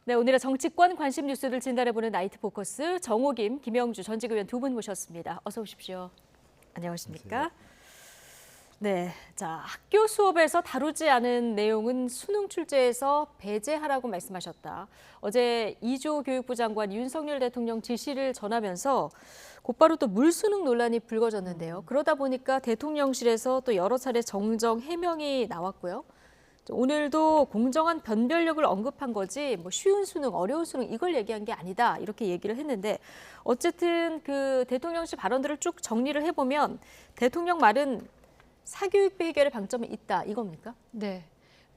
네, 오늘의 정치권 관심 뉴스를 진단해보는 나이트 포커스 정호김, 김영주 전직 의원 두 분 모셨습니다. 어서 오십시오. 안녕하십니까? 네, 자, 학교 수업에서 다루지 않은 내용은 수능 출제에서 배제하라고 말씀하셨다. 어제 이주호 교육부 장관 윤석열 대통령 지시를 전하면서 곧바로 또 물수능 논란이 불거졌는데요. 그러다 보니까 대통령실에서 또 여러 차례 정정 해명이 나왔고요. 오늘도 공정한 변별력을 언급한 거지 뭐 쉬운 수능, 어려운 수능 이걸 얘기한 게 아니다 이렇게 얘기를 했는데 어쨌든 그 대통령실 발언들을 쭉 정리를 해보면 대통령 말은 사교육비 해결에 방점이 있다 이겁니까? 네.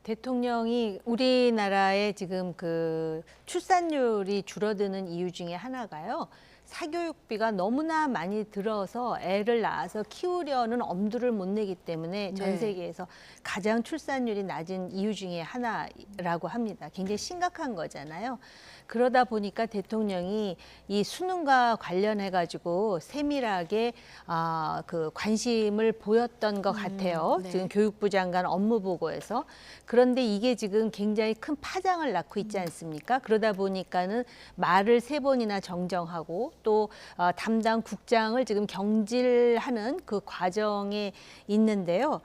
대통령이 우리나라의 지금 그 출산율이 줄어드는 이유 중에 하나가요. 사교육비가 너무나 많이 들어서 애를 낳아서 키우려는 엄두를 못 내기 때문에 전 세계에서 가장 출산율이 낮은 이유 중에 하나라고 합니다. 굉장히 심각한 거잖아요. 그러다 보니까 대통령이 이 수능과 관련해 가지고 세밀하게 그 관심을 보였던 것 같아요. 네. 지금 교육부 장관 업무 보고에서. 그런데 이게 지금 굉장히 큰 파장을 낳고 있지 않습니까? 그러다 보니까는 말을 3번이나 정정하고 또 담당 국장을 지금 경질하는 그 과정에 있는데요.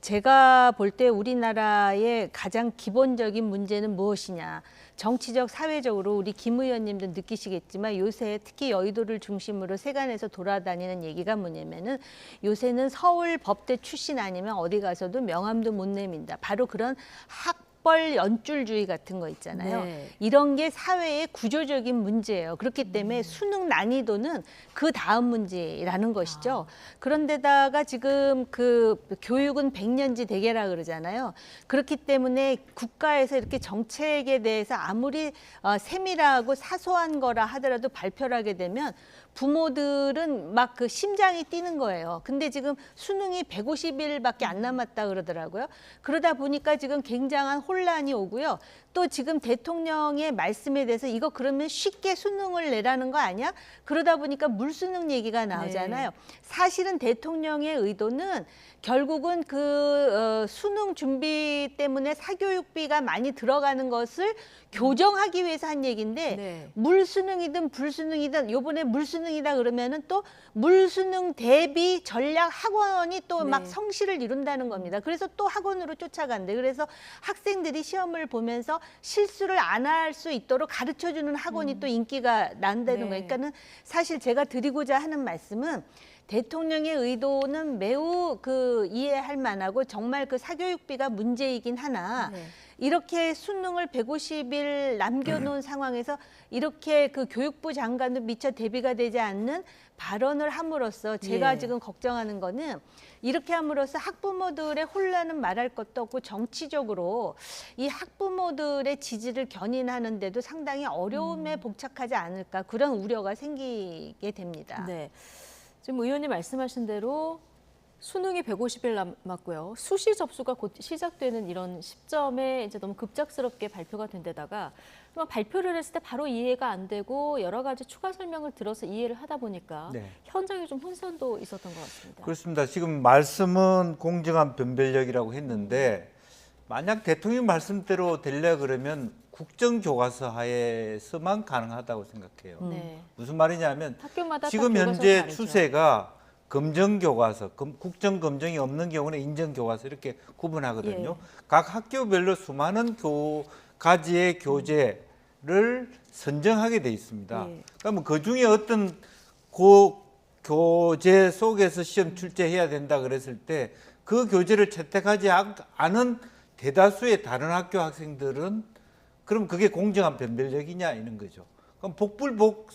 제가 볼 때 우리나라의 가장 기본적인 문제는 무엇이냐. 정치적, 사회적으로 우리 김 의원님도 느끼시겠지만 요새 특히 여의도를 중심으로 세간에서 돌아다니는 얘기가 뭐냐면은 요새는 서울 법대 출신 아니면 어디 가서도 명함도 못 내민다. 바로 그런 학벌 연줄주의 같은 거 있잖아요. 네. 이런 게 사회의 구조적인 문제예요. 그렇기 때문에 수능 난이도는 그 다음 문제라는 것이죠. 그런데다가 지금 그 교육은 백년지 대계라 그러잖아요. 그렇기 때문에 국가에서 이렇게 정책에 대해서 아무리 세밀하고 사소한 거라 하더라도 발표를 하게 되면 부모들은 막 그 심장이 뛰는 거예요. 근데 지금 수능이 150일밖에 안 남았다 그러더라고요. 그러다 보니까 지금 굉장한 혼란이 오고요. 또 지금 대통령의 말씀에 대해서 이거 그러면 쉽게 수능을 내라는 거 아니야? 그러다 보니까 물수능 얘기가 나오잖아요. 사실은 대통령의 의도는 결국은 그 수능 준비 때문에 사교육비가 많이 들어가는 것을 교정하기 위해서 한 얘기인데 물수능이든 불수능이든 요번에 물수능이다 그러면은 또 물수능 대비 전략 학원이 또 막 성실을 이룬다는 겁니다. 그래서 또 학원으로 쫓아간대. 그래서 학생들이 시험을 보면서 실수를 안 할 수 있도록 가르쳐주는 학원이 또 인기가 난다는 거예요. 그러니까는 사실 제가 드리고자 하는 말씀은 대통령의 의도는 매우 그 이해할 만하고 정말 그 사교육비가 문제이긴 하나 이렇게 수능을 150일 남겨놓은 상황에서 이렇게 그 교육부 장관도 미처 대비가 되지 않는 발언을 함으로써 제가 지금 걱정하는 거는 이렇게 함으로써 학부모들의 혼란은 말할 것도 없고 정치적으로 이 학부모들의 지지를 견인하는데도 상당히 어려움에 복착하지 않을까 그런 우려가 생기게 됩니다. 네. 지금 의원님 말씀하신 대로 수능이 150일 남았고요. 수시 접수가 곧 시작되는 이런 시점에 이제 너무 급작스럽게 발표가 된 데다가 발표를 했을 때 바로 이해가 안 되고 여러 가지 추가 설명을 들어서 이해를 하다 보니까 현장에 좀 혼선도 있었던 것 같습니다. 그렇습니다. 지금 말씀은 공정한 변별력이라고 했는데 만약 대통령 말씀대로 되려 그러면 국정교과서 하에서만 가능하다고 생각해요. 무슨 말이냐면 학교마다 지금 다 현재 다르죠. 추세가 검정교과서, 국정검정이 없는 경우는 인정교과서 이렇게 구분하거든요. 각 학교별로 수많은 가지의 교재를 선정하게 돼 있습니다. 그러면 그 중에 어떤 교재 속에서 시험 출제해야 된다 그랬을 때 그 교재를 채택하지 않은 대다수의 다른 학교 학생들은 그럼 그게 공정한 변별력이냐 이런 거죠. 그럼 복불복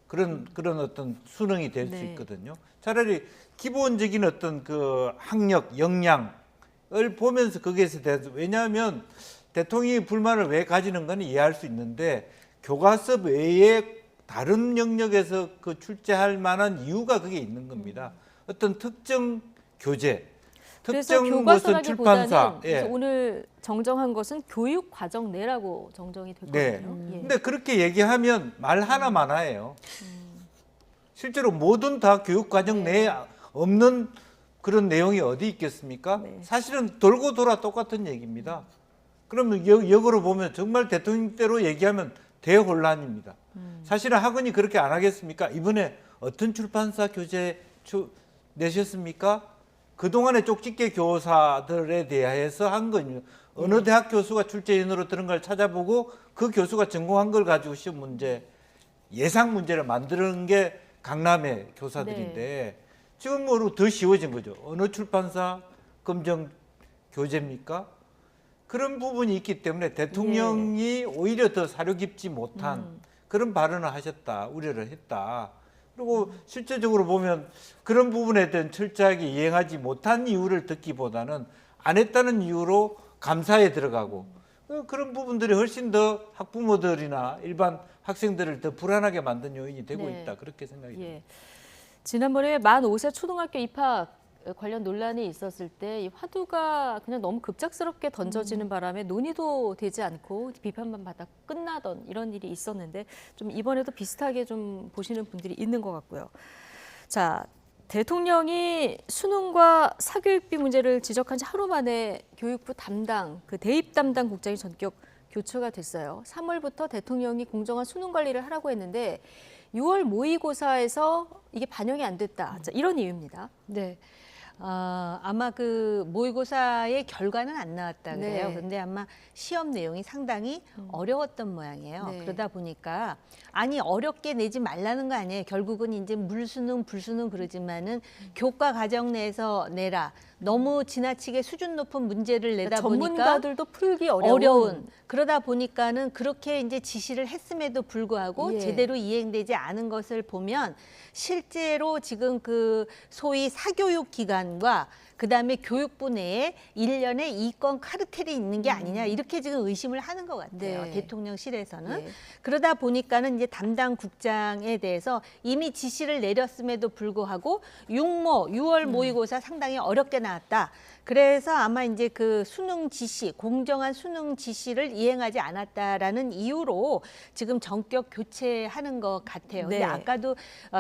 그런 어떤 수능이 될 수 있거든요. 차라리 기본적인 어떤 그 학력, 역량을 보면서 거기에서 대해서 왜냐하면 대통령이 불만을 왜 가지는 건 이해할 수 있는데 교과서 외에 다른 영역에서 그 출제할 만한 이유가 그게 있는 겁니다. 어떤 특정 교재, 그래서 특정 무슨 출판사. 그래서 오늘 정정한 것은 교육 과정 내라고 정정이 됐거든요. 근데 그렇게 얘기하면 말 하나 많아요. 실제로 모든 다 교육 과정 내에 없는 그런 내용이 어디 있겠습니까? 사실은 돌고 돌아 똑같은 얘기입니다. 그러면 역으로 보면 정말 대통령대로 얘기하면 대혼란입니다. 사실은 학원이 그렇게 안 하겠습니까? 이번에 어떤 출판사 교재 내셨습니까? 그동안의 쪽집게 교사들에 대해서 한 거예요. 어느 대학 교수가 출제인으로 들은 걸 찾아보고 그 교수가 전공한 걸 가지고 시험 문제, 예상 문제를 만드는 게 강남의 교사들인데 지금 더 쉬워진 거죠. 어느 출판사 검정 교재입니까? 그런 부분이 있기 때문에 대통령이 오히려 더 사려 깊지 못한 그런 발언을 하셨다, 우려를 했다. 그리고 실제적으로 보면 그런 부분에 대한 철저하게 이행하지 못한 이유를 듣기보다는 안 했다는 이유로 감사에 들어가고 그런 부분들이 훨씬 더 학부모들이나 일반 학생들을 더 불안하게 만든 요인이 되고 네. 있다. 그렇게 생각이 듭니다. 예. 지난번에 만 5세 초등학교 입학 관련 논란이 있었을 때 이 화두가 그냥 너무 급작스럽게 던져지는 바람에 논의도 되지 않고 비판만 받아 끝나던 이런 일이 있었는데 좀 이번에도 비슷하게 좀 보시는 분들이 있는 것 같고요. 자, 대통령이 수능과 사교육비 문제를 지적한 지 하루 만에 교육부 담당, 그 대입 담당 국장이 전격 교체가 됐어요. 3월부터 대통령이 공정한 수능 관리를 하라고 했는데 6월 모의고사에서 이게 반영이 안 됐다. 자, 이런 이유입니다. 네. 아마 그 모의고사의 결과는 안 나왔다 그래요. 네. 그런데 아마 시험 내용이 상당히 어려웠던 모양이에요. 네. 그러다 보니까 아니 어렵게 내지 말라는 거 아니에요. 결국은 이제 물수능, 불수능 그러지만은 교과 과정 내에서 내라. 너무 지나치게 수준 높은 문제를 내다 보니까 전문가들도 풀기 어려운. 어려운. 그러다 보니까는 그렇게 이제 지시를 했음에도 불구하고 예. 제대로 이행되지 않은 것을 보면 실제로 지금 그 소위 사교육 기관과 그다음에 교육부 내에 일련의 이권 카르텔이 있는 게 아니냐 이렇게 지금 의심을 하는 것 같아요. 네. 대통령실에서는. 예. 그러다 보니까는 이제 담당 국장에 대해서 이미 지시를 내렸음에도 불구하고 6월 모의고사 상당히 어렵게 나왔다. 그래서 아마 이제 그 수능 지시, 공정한 수능 지시를 이행하지 않았다라는 이유로 지금 전격 교체하는 것 같아요. 네. 근데 아까도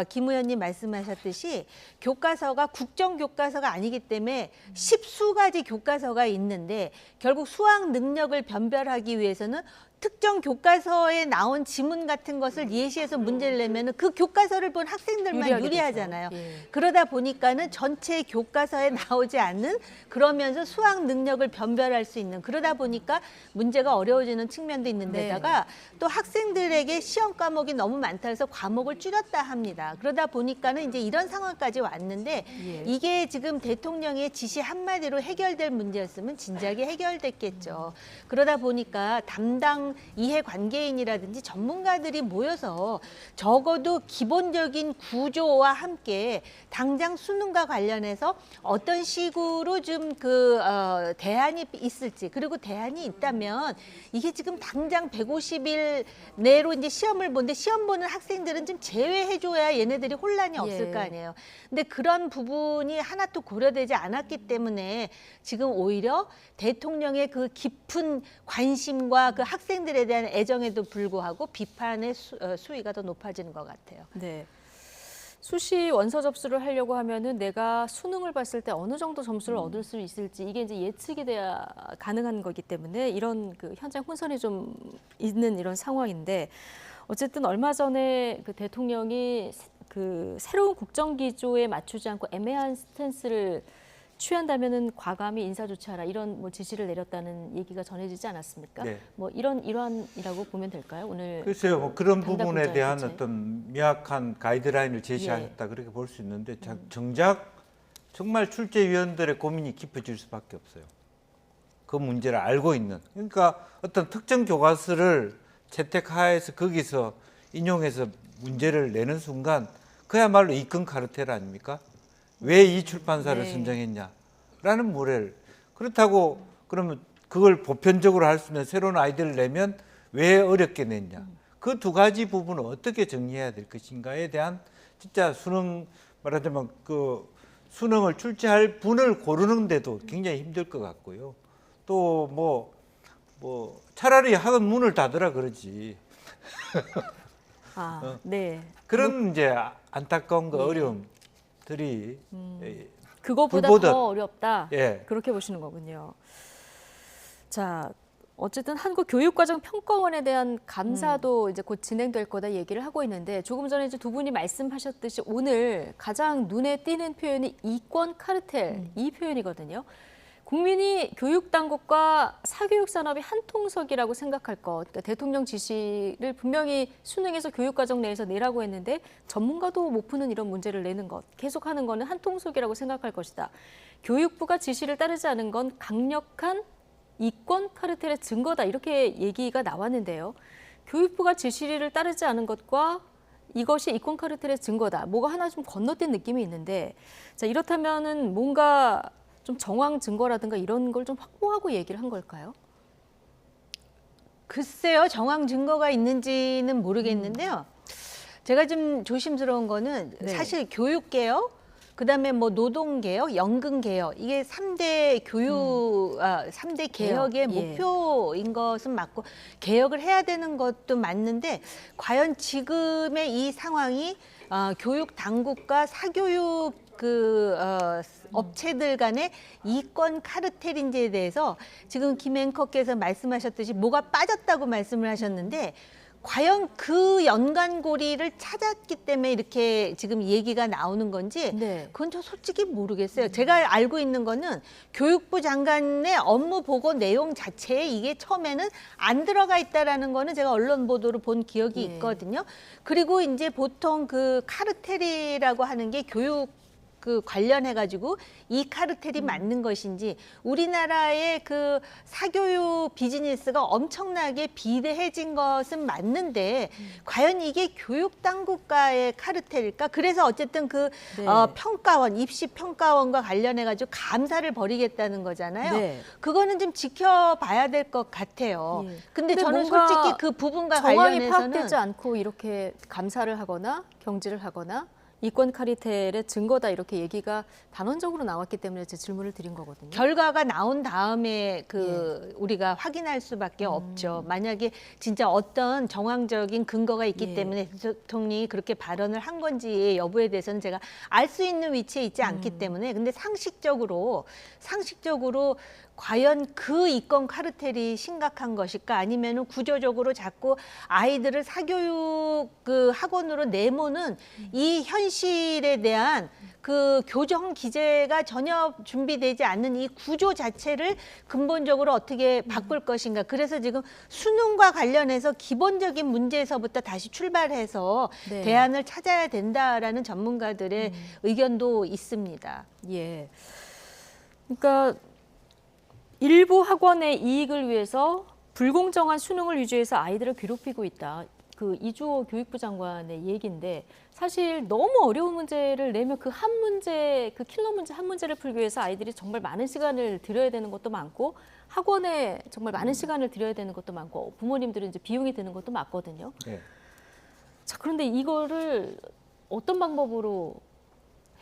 김 의원님 말씀하셨듯이 교과서가 국정 교과서가 아니기 때문에 10수가지 교과서가 있는데 결국 수학 능력을 변별하기 위해서는 특정 교과서에 나온 지문 같은 것을 예시해서 문제를 내면은 그 교과서를 본 학생들만 유리하게 유리하잖아요. 되죠. 예. 그러다 보니까는 전체 교과서에 나오지 않는 그러면서 수학 능력을 변별할 수 있는 그러다 보니까 문제가 어려워지는 측면도 있는데다가 또 학생들에게 시험 과목이 너무 많다 해서 과목을 줄였다 합니다. 그러다 보니까는 이제 이런 상황까지 왔는데 예. 이게 지금 대통령의 지시 한마디로 해결될 문제였으면 진작에 해결됐겠죠. 그러다 보니까 담당 이해관계인이라든지 전문가들이 모여서 적어도 기본적인 구조와 함께 당장 수능과 관련해서 어떤 식으로 좀 대안이 있을지 그리고 대안이 있다면 이게 지금 당장 150일 내로 이제 시험을 보는데 시험 보는 학생들은 좀 제외해줘야 얘네들이 혼란이 없을 예. 거 아니에요. 근데 그런 부분이 하나도 고려되지 않았기 때문에 지금 오히려 대통령의 그 깊은 관심과 그 학생들에 대한 애정에도 불구하고 비판의 수위가 더 높아지는 것 같아요. 네. 수시 원서 접수를 하려고 하면은 내가 수능을 봤을 때 어느 정도 점수를 얻을 수 있을지 이게 이제 예측이 돼야 가능한 거기 때문에 이런 그 현장 혼선이 좀 있는 이런 상황인데 어쨌든 얼마 전에 그 대통령이 그 새로운 국정 기조에 맞추지 않고 애매한 스탠스를 취한다면은 과감히 인사 조치하라 이런 뭐 지시를 내렸다는 얘기가 전해지지 않았습니까? 네. 뭐 이런 일환이라고 보면 될까요? 오늘 글쎄요, 뭐 그런 담당 부분에 국장의 대한 교체. 어떤 명확한 가이드라인을 제시하셨다 그렇게 볼 수 있는데 정작 정말 출제위원들의 고민이 깊어질 수밖에 없어요. 그 문제를 알고 있는. 그러니까 어떤 특정 교과서를 채택하에서 거기서 인용해서 문제를 내는 순간 그야말로 이권 카르텔 아닙니까? 왜 이 출판사를 네. 선정했냐라는 물을 그렇다고 그러면 그걸 보편적으로 할 수 있는 새로운 아이디어를 내면 왜 어렵게 냈냐 그 두 가지 부분을 어떻게 정리해야 될 것인가에 대한 진짜 수능 말하자면 그 수능을 출제할 분을 고르는데도 굉장히 힘들 것 같고요. 또 뭐 차라리 학원 문을 닫으라 그러지. 네. 그런 이제 안타까운 그 예. 어려움들이 그거보다 불보듯. 더 어렵다. 예. 그렇게 보시는 거군요. 자, 어쨌든 한국교육과정평가원에 대한 감사도 이제 곧 진행될 거다 얘기를 하고 있는데 조금 전에 이제 두 분이 말씀하셨듯이 오늘 가장 눈에 띄는 표현이 이권 카르텔 이 표현이거든요. 국민이 교육당국과 사교육산업이 한 통속이라고 생각할 것. 그러니까 대통령 지시를 분명히 수능에서 교육과정 내에서 내라고 했는데 전문가도 못 푸는 이런 문제를 내는 것. 계속하는 거는 한 통속이라고 생각할 것이다. 교육부가 지시를 따르지 않은 건 강력한 이권 카르텔의 증거다. 이렇게 얘기가 나왔는데요. 교육부가 지시를 따르지 않은 것과 이것이 이권 카르텔의 증거다. 뭐가 하나 좀 건너뛴 느낌이 있는데 자 이렇다면은 뭔가 좀 정황 증거라든가 이런 걸 좀 확보하고 얘기를 한 걸까요? 글쎄요, 정황 증거가 있는지는 모르겠는데요. 제가 좀 조심스러운 거는 네. 사실 교육개혁, 그다음에 뭐 노동개혁, 연금개혁 이게 3대 삼대 개혁의 개혁, 예. 목표인 것은 맞고 개혁을 해야 되는 것도 맞는데 과연 지금의 이 상황이 교육 당국과 사교육 업체들 간의 이권 카르텔인지에 대해서 지금 김 앵커께서 말씀하셨듯이 뭐가 빠졌다고 말씀을 하셨는데 과연 그 연관고리를 찾았기 때문에 이렇게 지금 얘기가 나오는 건지 네. 그건 저 솔직히 모르겠어요. 제가 알고 있는 거는 교육부 장관의 업무 보고 내용 자체에 이게 처음에는 안 들어가 있다라는 거는 제가 언론 보도를 본 기억이 네. 있거든요. 그리고 이제 보통 그 카르텔이라고 하는 게 교육 관련해 가지고 이 카르텔이 맞는 것인지 우리나라의 그 사교육 비즈니스가 엄청나게 비대해진 것은 맞는데 과연 이게 교육 당국과의 카르텔일까? 그래서 어쨌든 그 네. 평가원, 입시 평가원과 관련해 가지고 감사를 벌이겠다는 거잖아요. 네. 그거는 좀 지켜봐야 될 것 같아요. 예. 근데 저는 뭔가 솔직히 그 부분과 정황이 관련해서는 파악되지 않고 이렇게 감사를 하거나 경질을 하거나 이권 카르텔의 증거다 이렇게 얘기가 단언적으로 나왔기 때문에 제 질문을 드린 거거든요. 결과가 나온 다음에 우리가 확인할 수밖에 없죠. 만약에 진짜 어떤 정황적인 근거가 있기 예. 때문에 대통령이 그렇게 발언을 한 건지 여부에 대해서는 제가 알 수 있는 위치에 있지 않기 때문에 근데 상식적으로 과연 그 이권 카르텔이 심각한 것일까 아니면은 구조적으로 자꾸 아이들을 사교육 학원으로 내모는 이 현실에 대한 그 교정 기제가 전혀 준비되지 않는 이 구조 자체를 근본적으로 어떻게 바꿀 것인가. 그래서 지금 수능과 관련해서 기본적인 문제에서부터 다시 출발해서 네. 대안을 찾아야 된다라는 전문가들의 의견도 있습니다. 예. 그러니까 일부 학원의 이익을 위해서 불공정한 수능을 유지해서 아이들을 괴롭히고 있다. 그 이주호 교육부 장관의 얘기인데 사실 너무 어려운 문제를 내면 그 한 문제, 그 킬러 문제 한 문제를 풀기 위해서 아이들이 정말 많은 시간을 들여야 되는 것도 많고 학원에 정말 많은 시간을 들여야 되는 것도 많고 부모님들은 이제 비용이 드는 것도 맞거든요. 네. 자, 그런데 이거를 어떤 방법으로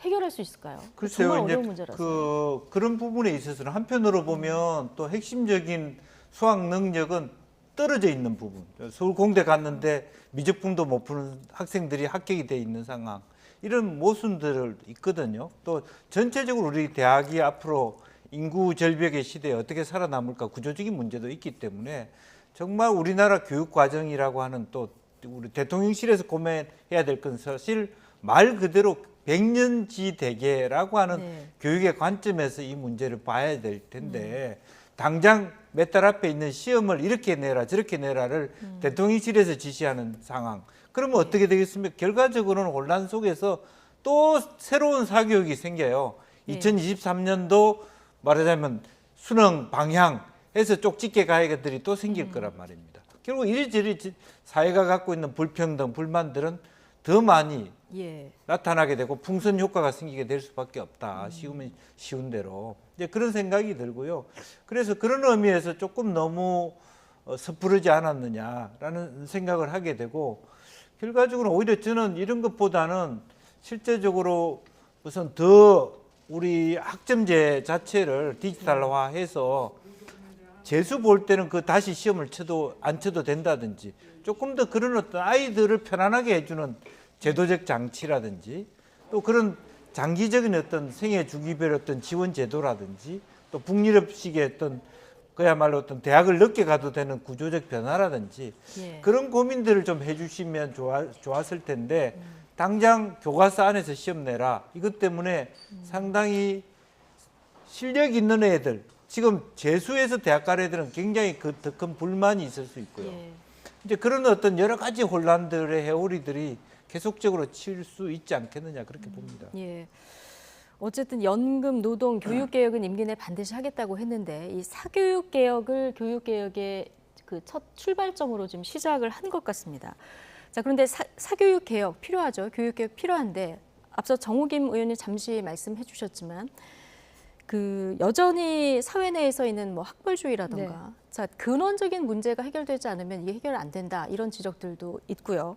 해결할 수 있을까요? 글쎄요, 정말 이제 어려운 문제라서. 그런 부분에 있어서는 한편으로 보면 또 핵심적인 수학 능력은 떨어져 있는 부분. 서울 공대 갔는데 미적분도 못 푸는 학생들이 합격이 돼 있는 상황. 이런 모순들을 있거든요. 또 전체적으로 우리 대학이 앞으로 인구 절벽의 시대에 어떻게 살아남을까 구조적인 문제도 있기 때문에 정말 우리나라 교육 과정이라고 하는 또 우리 대통령실에서 고민해야 될 건 사실 말 그대로 백년지 대계라고 하는 네. 교육의 관점에서 이 문제를 봐야 될 텐데 당장 몇 달 앞에 있는 시험을 이렇게 내라 저렇게 내라를 대통령실에서 지시하는 상황. 그러면 어떻게 되겠습니까? 결과적으로는 혼란 속에서 또 새로운 사교육이 생겨요. 네. 2023년도 말하자면 수능 방향해서 쪽집게 가해들이 또 생길 거란 말입니다. 결국 이리저리 사회가 갖고 있는 불평등, 불만들은 더 많이 예. 나타나게 되고 풍선 효과가 생기게 될 수밖에 없다. 쉬우면 쉬운 대로. 이제 그런 생각이 들고요. 그래서 그런 의미에서 조금 너무 섣부르지 않았느냐라는 생각을 하게 되고 결과적으로 오히려 저는 이런 것보다는 실제적으로 우선 더 우리 학점제 자체를 디지털화해서 재수 볼 때는 그 다시 시험을 쳐도 안 쳐도 된다든지 조금 더 그런 어떤 아이들을 편안하게 해주는 제도적 장치라든지 또 그런 장기적인 어떤 생애 주기별 어떤 지원 제도라든지 또 북유럽식의 어떤 그야말로 어떤 대학을 늦게 가도 되는 구조적 변화라든지 예. 그런 고민들을 좀 해주시면 좋았을 텐데 당장 교과서 안에서 시험 내라 이것 때문에 상당히 실력 있는 애들 지금 재수해서 대학 갈 애들은 굉장히 더 큰 불만이 있을 수 있고요. 예. 이제 그런 어떤 여러 가지 혼란들의 해오리들이 계속적으로 칠 수 있지 않겠느냐 그렇게 봅니다. 예. 어쨌든 연금, 노동, 교육 개혁은 임기 내 반드시 하겠다고 했는데 이 사교육 개혁을 교육 개혁의 그 첫 출발점으로 지금 시작을 한 것 같습니다. 자, 그런데 사교육 개혁 필요하죠. 교육 개혁 필요한데 앞서 정호김 의원님 잠시 말씀해 주셨지만 그 여전히 사회 내에서 있는 뭐 학벌주의라든가 네. 자, 근원적인 문제가 해결되지 않으면 이게 해결 안 된다. 이런 지적들도 있고요.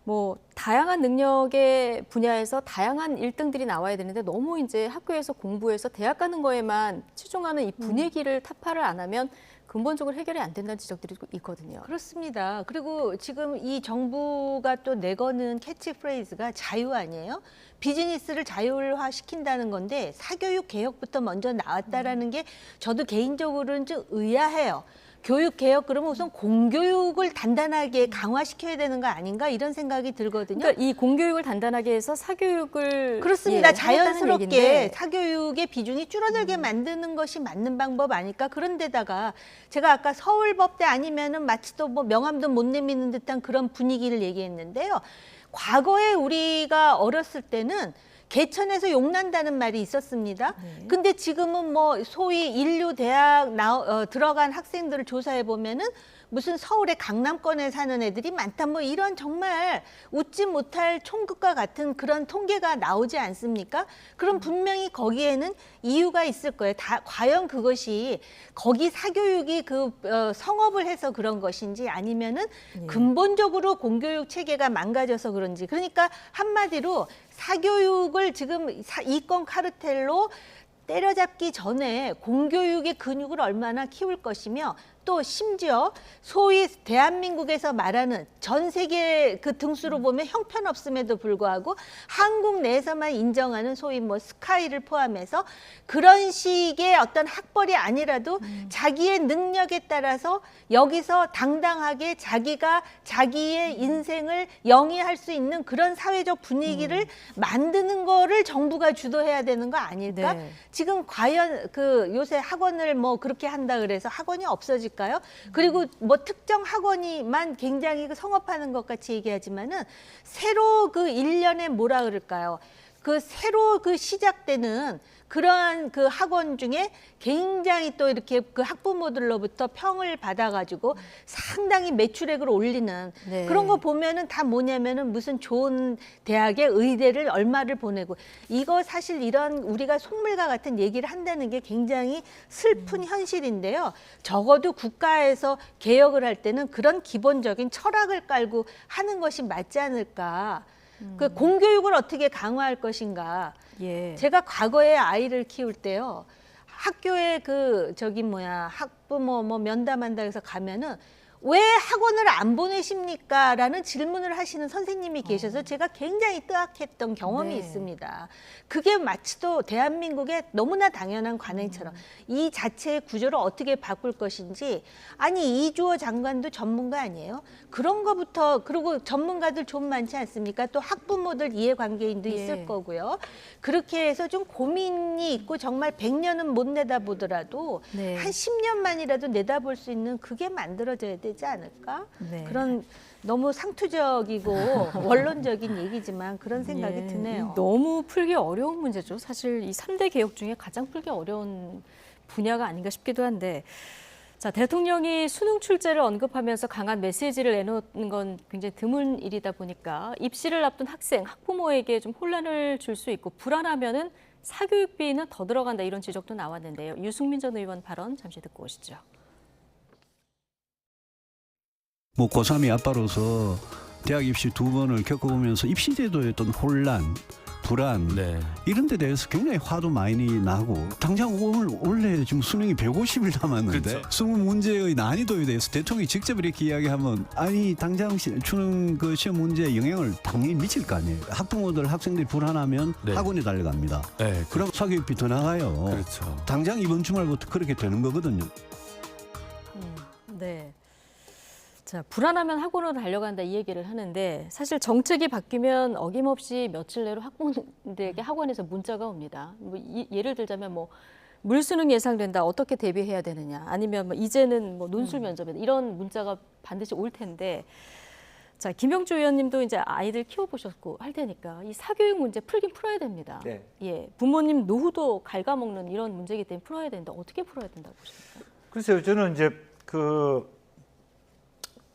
뭐 다양한 능력의 분야에서 다양한 1등들이 나와야 되는데 너무 이제 학교에서 공부해서 대학 가는 거에만 치중하는 이 분위기를 타파를 안 하면 근본적으로 해결이 안 된다는 지적들이 있거든요. 그렇습니다. 그리고 지금 이 정부가 또 내거는 캐치프레이즈가 자유 아니에요? 비즈니스를 자율화 시킨다는 건데 사교육 개혁부터 먼저 나왔다라는 게 저도 개인적으로는 좀 의아해요. 교육 개혁 그러면 우선 공교육을 단단하게 강화시켜야 되는 거 아닌가 이런 생각이 들거든요. 그러니까 이 공교육을 단단하게 해서 사교육을 그렇습니다. 예, 자연스럽게 얘기인데. 사교육의 비중이 줄어들게 만드는 것이 맞는 방법 아닐까. 그런데다가 제가 아까 서울법대 아니면은 마치 또 뭐 명함도 못 내미는 듯한 그런 분위기를 얘기했는데요. 과거에 우리가 어렸을 때는 개천에서 용난다는 말이 있었습니다. 네. 근데 지금은 뭐 소위 인류 대학 들어간 학생들을 조사해 보면은 무슨 서울의 강남권에 사는 애들이 많다 뭐 이런 정말 웃지 못할 총극과 같은 그런 통계가 나오지 않습니까? 그럼 분명히 거기에는 이유가 있을 거예요. 과연 그것이 거기 사교육이 성업을 해서 그런 것인지 아니면은 근본적으로 공교육 체계가 망가져서 그런지. 그러니까 한마디로 사교육을 지금 이권 카르텔로 때려잡기 전에 공교육의 근육을 얼마나 키울 것이며 또 심지어 소위 대한민국에서 말하는 전 세계 그 등수로 보면 형편없음에도 불구하고 한국 내에서만 인정하는 소위 뭐 스카이를 포함해서 그런 식의 어떤 학벌이 아니라도 자기의 능력에 따라서 여기서 당당하게 자기가 자기의 인생을 영위할 수 있는 그런 사회적 분위기를 만드는 거를 정부가 주도해야 되는 거 아닐까? 네. 지금 과연 그 요새 학원을 뭐 그렇게 한다 그래서 학원이 없어질까요? 그리고 뭐 특정 학원이만 굉장히 성업하는 것 같이 얘기하지만은 새로 그 일련의 뭐라 그럴까요? 그 새로 그 시작되는 그러한 그 학원 중에 굉장히 또 이렇게 그 학부모들로부터 평을 받아가지고 상당히 매출액을 올리는 네. 그런 거 보면은 다 뭐냐면은 무슨 좋은 대학에 의대를 얼마를 보내고 이거 사실 이런 우리가 속물과 같은 얘기를 한다는 게 굉장히 슬픈 현실인데요. 적어도 국가에서 개혁을 할 때는 그런 기본적인 철학을 깔고 하는 것이 맞지 않을까. 그 공교육을 어떻게 강화할 것인가. 예. 제가 과거에 아이를 키울 때요. 학교에 학부모 뭐 면담한다 해서 가면은 왜 학원을 안 보내십니까? 라는 질문을 하시는 선생님이 계셔서 제가 굉장히 뜨악했던 경험이 네. 있습니다. 그게 마치도 대한민국의 너무나 당연한 관행처럼 이 자체의 구조를 어떻게 바꿀 것인지 아니 이주호 장관도 전문가 아니에요? 그런 거부터 그리고 전문가들 좀 많지 않습니까? 또 학부모들 이해관계인도 예. 있을 거고요. 그렇게 해서 좀 고민이 있고 정말 100년은 못 내다보더라도 네. 한 10년만이라도 내다볼 수 있는 그게 만들어져야 되지 않을까? 네. 그런 너무 상투적이고 원론적인 얘기지만 그런 생각이 예, 드네요. 너무 풀기 어려운 문제죠. 사실 이 3대 개혁 중에 가장 풀기 어려운 분야가 아닌가 싶기도 한데 자, 대통령이 수능 출제를 언급하면서 강한 메시지를 내놓는 건 굉장히 드문 일이다 보니까 입시를 앞둔 학생, 학부모에게 좀 혼란을 줄 수 있고 불안하면은 사교육비는 더 들어간다 이런 지적도 나왔는데요. 유승민 전 의원 발언 잠시 듣고 오시죠. 뭐 고3이 아빠로서 대학 입시 2번을 겪어보면서 입시 제도의 어떤 혼란, 불안 네. 이런 데 대해서 굉장히 화도 많이 나고 당장 원래 지금 수능이 150일 남았는데 그렇죠. 수능 문제의 난이도에 대해서 대통령이 직접 이렇게 이야기하면 아니 당장 수능 그 시험 문제에 영향을 당연히 미칠 거 아니에요. 학부모들 학생들이 불안하면 네. 학원에 달려갑니다. 네. 그럼 사교육비 더 나가요. 그렇죠. 당장 이번 주말부터 그렇게 되는 거거든요. 자, 불안하면 학원으로 달려간다 이 얘기를 하는데 사실 정책이 바뀌면 어김없이 며칠 내로 학부모들에게 학원에서 문자가 옵니다. 뭐 예를 들자면 뭐 물수능 예상된다. 어떻게 대비해야 되느냐. 아니면 뭐 이제는 뭐 논술 면접이다. 이런 문자가 반드시 올 텐데 자, 김영주 의원님도 이제 아이들 키워보셨고 할 테니까 이 사교육 문제 풀긴 풀어야 됩니다. 네. 예, 부모님 노후도 갉아먹는 이런 문제이기 때문에 풀어야 된다. 어떻게 풀어야 된다고 보십니까? 글쎄요, 저는 이제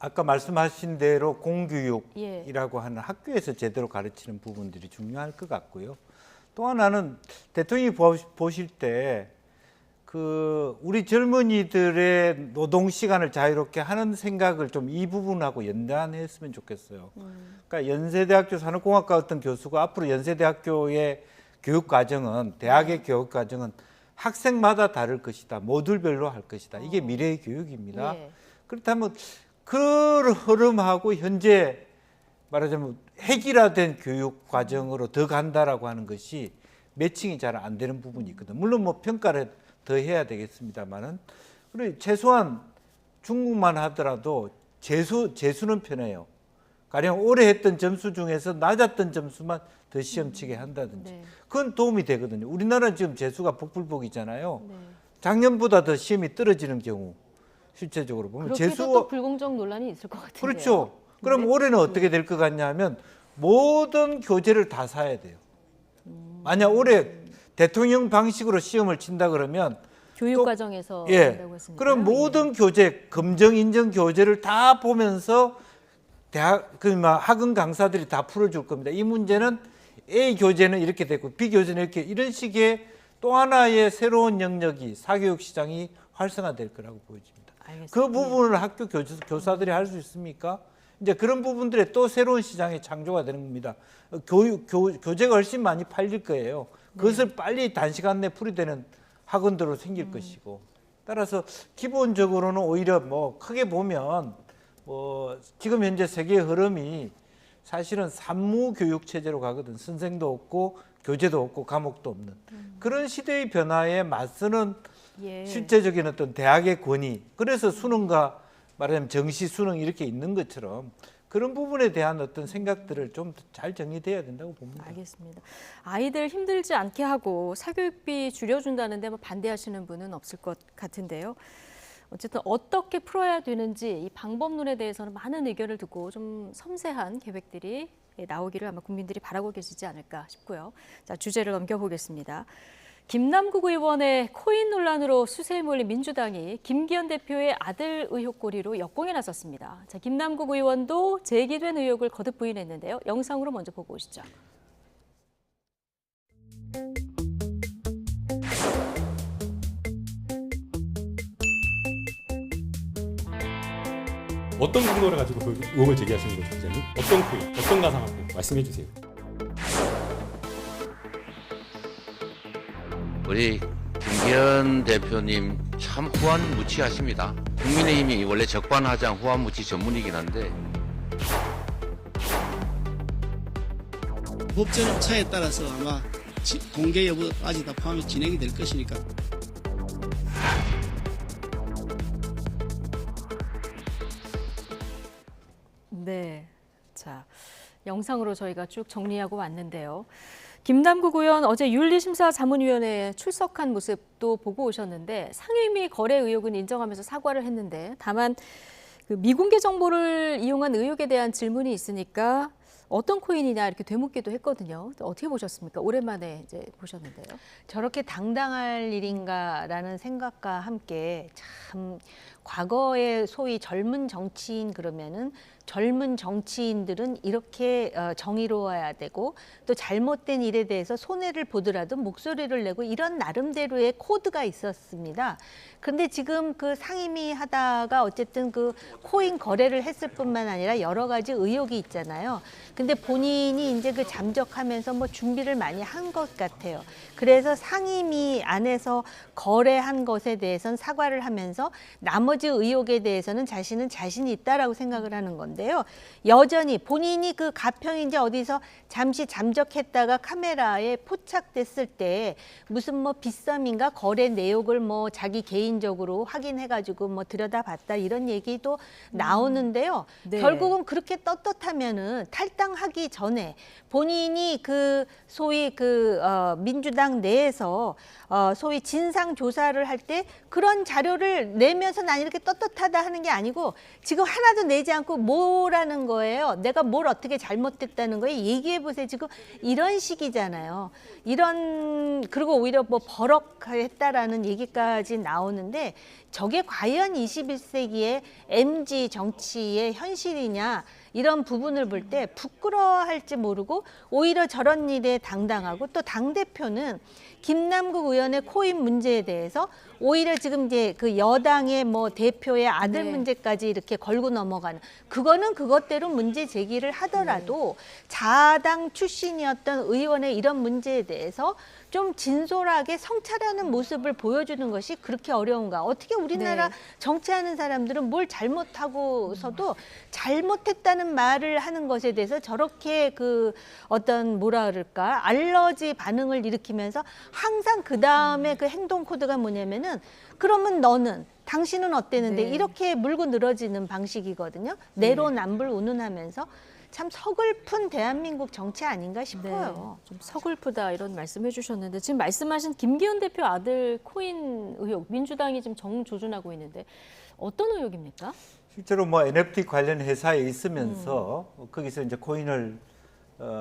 아까 말씀하신 대로 공교육이라고 하는 학교에서 제대로 가르치는 부분들이 중요할 것 같고요. 또 하나는 대통령이 보실 때 우리 젊은이들의 노동 시간을 자유롭게 하는 생각을 좀 이 부분하고 연관했으면 좋겠어요. 그러니까 연세대학교 산업공학과 어떤 교수가 앞으로 연세대학교의 교육 과정은 대학의 교육 과정은 학생마다 다를 것이다. 모듈별로 할 것이다. 이게 미래의 교육입니다. 예. 그렇다면 그 흐름하고 현재 말하자면 획일화된 교육 과정으로 더 간다라고 하는 것이 매칭이 잘 안 되는 부분이 있거든. 물론 뭐 평가를 더 해야 되겠습니다만은 그리고 최소한 중국만 하더라도 재수는 편해요. 가령 올해 했던 점수 중에서 낮았던 점수만 더 시험 치게 한다든지 네. 그건 도움이 되거든요. 우리나라는 지금 재수가 복불복이잖아요. 네. 작년보다 더 시험이 떨어지는 경우 실제적으로 보면 그렇게도 또 불공정 논란이 있을 것 같은데요. 그렇죠. 그럼 네. 올해는 어떻게 될 것 같냐 하면 모든 교재를 다 사야 돼요. 만약 올해 대통령 방식으로 시험을 친다 그러면 교육 또- 과정에서 예. 한다고 했으니까요. 그럼 모든 교재 검정 인정 교재를 다 보면서 대학 학원 강사들이 다 풀어줄 겁니다. 이 문제는 A 교재는 이렇게 됐고 B 교재는 이렇게 이런 식의 또 하나의 새로운 영역이 사교육 시장이 활성화될 거라고 보여집니다. 알겠습니다. 그 부분을 학교 교사들이 할 수 있습니까? 이제 그런 부분들에 또 새로운 시장이 창조가 되는 겁니다. 교재가 훨씬 많이 팔릴 거예요. 그것을 빨리 단시간 내에 풀이되는 학원들로 생길 것이고 따라서 기본적으로는 오히려 뭐 크게 보면 지금 현재 세계의 흐름이 사실은 산무 교육 체제로 가거든. 선생도 없고 교재도 없고 과목도 없는 그런 시대의 변화에 맞서는 예. 실제적인 어떤 대학의 권위, 그래서 수능과 말하자면 정시 수능 이렇게 있는 것처럼 그런 부분에 대한 어떤 생각들을 좀 잘 정리돼야 된다고 봅니다. 알겠습니다. 아이들 힘들지 않게 하고 사교육비 줄여준다는데 뭐 반대하시는 분은 없을 것 같은데요. 어쨌든 어떻게 풀어야 되는지 이 방법론에 대해서는 많은 의견을 듣고 좀 섬세한 계획들이 나오기를 아마 국민들이 바라고 계시지 않을까 싶고요. 자, 주제를 넘겨보겠습니다. 김남국 의원의 코인 논란으로 수세에 몰린 민주당이 김기현 대표의 아들 의혹고리로 역공에 나섰습니다. 자, 김남국 의원도 제기된 의혹을 거듭 부인했는데요. 영상으로 먼저 보고 오시죠. 어떤 근거를 가지고 그 의혹을 제기하시는 거죠, 기자님? 어떤 코인, 어떤 가상화폐 말씀해 주세요. 우리 김기현 대표님 참 후한무치하십니다. 국민의힘이 원래 적반하장 후한무치 전문이긴 한데 법전 절차에 따라서 아마 공개 여부까지 다 포함해 진행이 될 것이니까. 네, 자, 영상으로 저희가 쭉 정리하고 왔는데요. 김남국 의원 어제 윤리심사자문위원회에 출석한 모습도 보고 오셨는데 상임위 거래 의혹은 인정하면서 사과를 했는데 다만 그 미공개 정보를 이용한 의혹에 대한 질문이 있으니까 어떤 코인이냐 이렇게 되묻기도 했거든요. 어떻게 보셨습니까? 오랜만에 이제 보셨는데요. 저렇게 당당할 일인가라는 생각과 함께 참 과거에 소위 젊은 정치인 그러면은 젊은 정치인들은 이렇게 정의로워야 되고 또 잘못된 일에 대해서 손해를 보더라도 목소리를 내고 이런 나름대로의 코드가 있었습니다. 그런데 지금 그 상임위 하다가 어쨌든 그 코인 거래를 했을 뿐만 아니라 여러 가지 의혹이 있잖아요. 근데 본인이 이제 그 잠적하면서 뭐 준비를 많이 한 것 같아요. 그래서 상임위 안에서 거래한 것에 대해서는 사과를 하면서 나머지 나머지 의혹에 대해서는 자신은 자신이 있다라고 생각을 하는 건데요. 여전히 본인이 그 가평이 이제 어디서 잠시 잠적했다가 카메라에 포착됐을 때 무슨 뭐 빗썸인가 거래 내역을 뭐 자기 개인적으로 확인해가지고 뭐 들여다봤다 이런 얘기도 나오는데요. 네. 결국은 그렇게 떳떳하면은 탈당하기 전에 본인이 그 소위 민주당 내에서 소위 진상 조사를 할 때 그런 자료를 내면서 난 이렇게 떳떳하다 하는 게 아니고 지금 하나도 내지 않고 뭐라는 거예요. 내가 뭘 어떻게 잘못됐다는 거예요. 얘기해 보세요. 지금 이런 식이잖아요. 그리고 오히려 뭐 버럭했다라는 얘기까지 나오는데 저게 과연 21세기의 MZ 정치의 현실이냐 이런 부분을 볼 때 부끄러워할지 모르고 오히려 저런 일에 당당하고 또 당대표는 김남국 의원의 코인 문제에 대해서 오히려 지금 이제 그 여당의 뭐 대표의 아들 네. 문제까지 이렇게 걸고 넘어가는 그거는 그것대로 문제 제기를 하더라도 자당 출신이었던 의원의 이런 문제에 대해서 좀 진솔하게 성찰하는 모습을 보여주는 것이 그렇게 어려운가. 어떻게 우리나라 네. 정치하는 사람들은 뭘 잘못하고서도 잘못했다는 말을 하는 것에 대해서 저렇게 그 어떤 뭐라 그럴까 알러지 반응을 일으키면서 항상 그 다음에 그 행동 코드가 뭐냐면은 그러면 너는 당신은 어땠는데 네. 이렇게 물고 늘어지는 방식이거든요. 내로남불 운운하면서 참 서글픈 대한민국 정치 아닌가 싶어요. 네, 좀 서글프다 이런 말씀해 주셨는데 지금 말씀하신 김기현 대표 아들 코인 의혹 민주당이 지금 정조준하고 있는데 어떤 의혹입니까? 실제로 뭐 NFT 관련 회사에 있으면서 거기서 이제 코인을